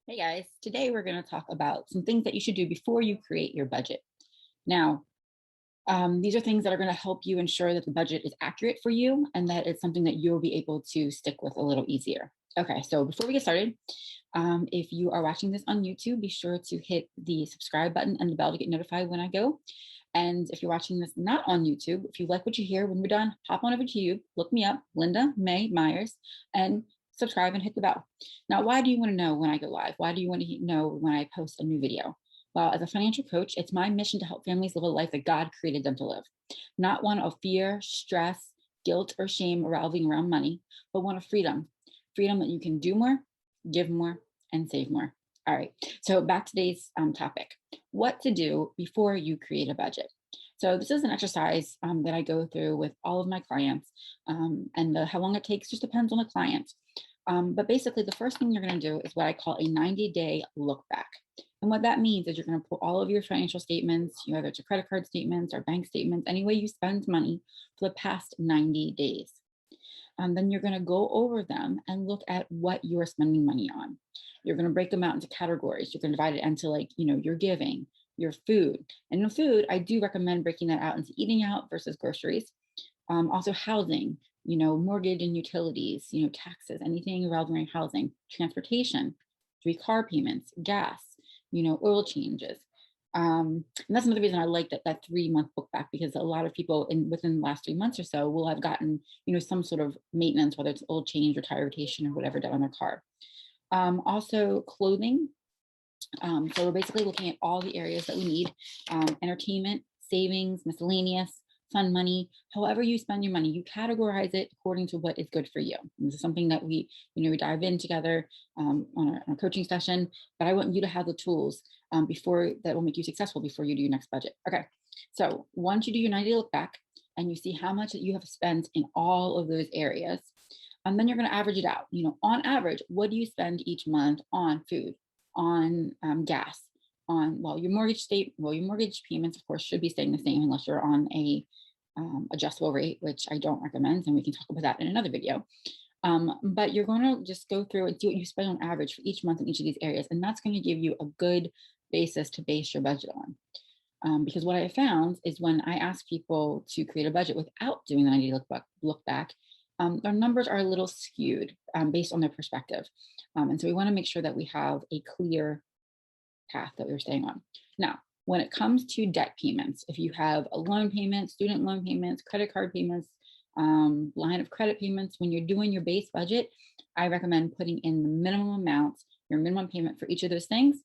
Hey guys, today we're going to talk about some things that you should do before you create your budget. Now, these are things that are going to help you ensure that the budget is accurate for you and that it's something that you'll be able to stick with a little easier. Okay, so before we get started, if you are watching this on YouTube, be sure to hit the subscribe button and the bell to get notified when I go. And if you're watching this not on YouTube, if you like what you hear when we're done, hop on over to YouTube, look me up, Linda May Myers, and subscribe and hit the bell. Now, why do you want to know when I go live? Why do you want to know when I post a new video? Well, as a financial coach, it's my mission to help families live a life that God created them to live. Not one of fear, stress, guilt, or shame revolving around money, but one of freedom. Freedom that you can do more, give more, and save more. All right, so back to today's topic. What to do before you create a budget. So this is an exercise that I go through with all of my clients, and how long it takes just depends on the client. But basically, the first thing you're going to do is what I call a 90-day look back. And what that means is you're going to pull all of your financial statements, whether it's your credit card statements or bank statements, any way you spend money for the past 90 days. Then you're going to go over them and look at what you're spending money on. You're going to break them out into categories. You're going to divide it into your giving, your food. And in food, I do recommend breaking that out into eating out versus groceries. Also housing, mortgage and utilities, taxes, anything around housing, transportation, 3 car payments, gas, oil changes. And that's another reason I like that 3-month book back, because a lot of people within the last 3 months or so will have gotten, some sort of maintenance, whether it's oil change or tire rotation or whatever done on their car. Also clothing. So we're basically looking at all the areas that we need: entertainment, savings, miscellaneous, fun money. However you spend your money, you categorize it according to what is good for you. And this is something that we dive in together on our coaching session. But I want you to have the tools before that will make you successful before you do your next budget. Okay, so once you do your 90-day look back and you see how much that you have spent in all of those areas, and then you're going to average it out. On average, what do you spend each month on food, on gas, on your mortgage payments, of course, should be staying the same unless you're on a adjustable rate, which I don't recommend, and we can talk about that in another video. But you're going to just go through and see what you spend on average for each month in each of these areas, and that's going to give you a good basis to base your budget on. Because what I found is when I ask people to create a budget without doing the 90-day look back, their numbers are a little skewed based on their perspective. And so we want to make sure that we have a clear path that we're staying on. Now, when it comes to debt payments, if you have a loan payment, student loan payments, credit card payments, line of credit payments, when you're doing your base budget, I recommend putting in the minimum amount, your minimum payment for each of those things.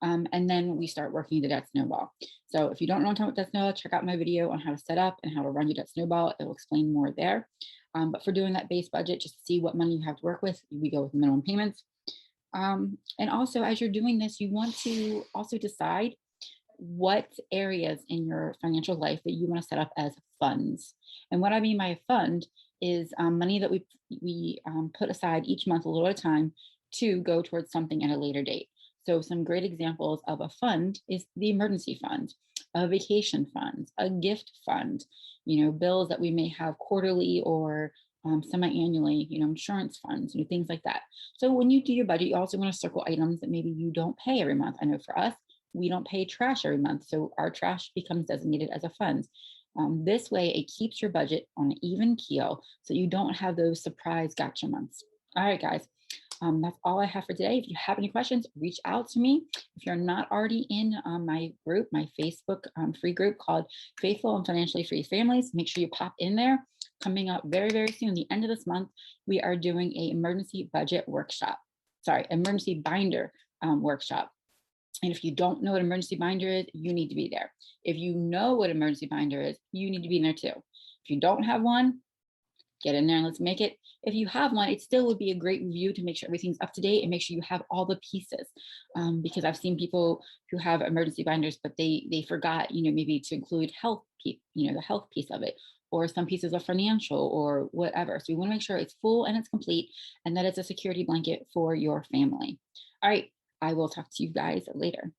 And then we start working the debt snowball. So if you don't know what debt snowball, check out my video on how to set up and how to run your debt snowball. It will explain more there. But for doing that base budget, just to see what money you have to work with, we go with minimum payments. And also, as you're doing this, you want to also decide what areas in your financial life that you want to set up as funds. And what I mean by a fund is money that we put aside each month a little at a time to go towards something at a later date. So some great examples of a fund is the emergency fund, a vacation fund, a gift fund, bills that we may have quarterly or semi-annually, insurance funds, things like that. So when you do your budget, you also want to circle items that maybe you don't pay every month. I know for us, we don't pay trash every month, so our trash becomes designated as a fund. This way, it keeps your budget on an even keel, so you don't have those surprise gotcha months. All right, guys. That's all I have for today. If you have any questions, reach out to me. If you're not already in my group, my Facebook free group called Faithful and Financially Free Families, make sure you pop in there. Coming up very, very soon, the end of this month, we are doing a emergency binder workshop. And if you don't know what emergency binder is, you need to be there. If you know what emergency binder is, you need to be in there too. If you don't have one, get in there and let's make it. If you have one, it still would be a great review to make sure everything's up to date and make sure you have all the pieces. Because I've seen people who have emergency binders, but they forgot, maybe to include the health piece of it, or some pieces of financial or whatever. So we want to make sure it's full and it's complete and that it's a security blanket for your family. All right, I will talk to you guys later.